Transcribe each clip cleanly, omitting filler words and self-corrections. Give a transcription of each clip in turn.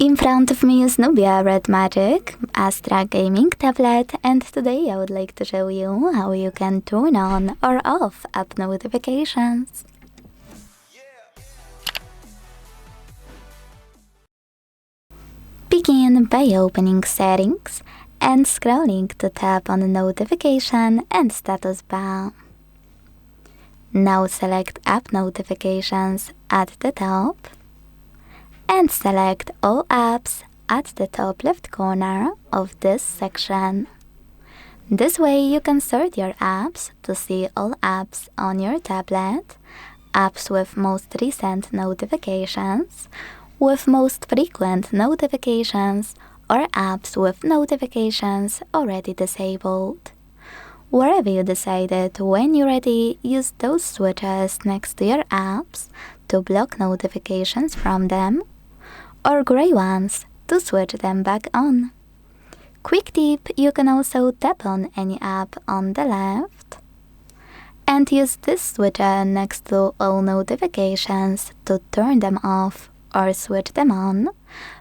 In front of me is Nubia Red Magic Astra gaming tablet, and today I would like to show you how you can turn on or off app notifications. Begin by opening Settings and scrolling to tap on the Notification and Status bar. Now select App Notifications at the top and select All Apps at the top left corner of this section. This way you can sort your apps to see all apps on your tablet, apps with most recent notifications, with most frequent notifications, or apps with notifications already disabled. Wherever you decided, when you're ready, use those switches next to your apps to block notifications from them, or gray ones to switch them back on. Quick tip, you can also tap on any app on the left and use this switcher next to all notifications to turn them off or switch them on,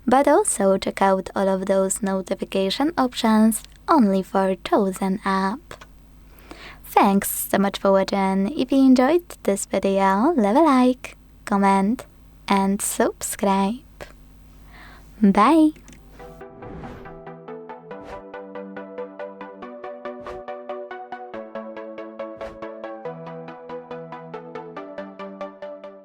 but also check out all of those notification options only for chosen app. Thanks so much for watching. If you enjoyed this video, leave a like, comment and subscribe. Bye!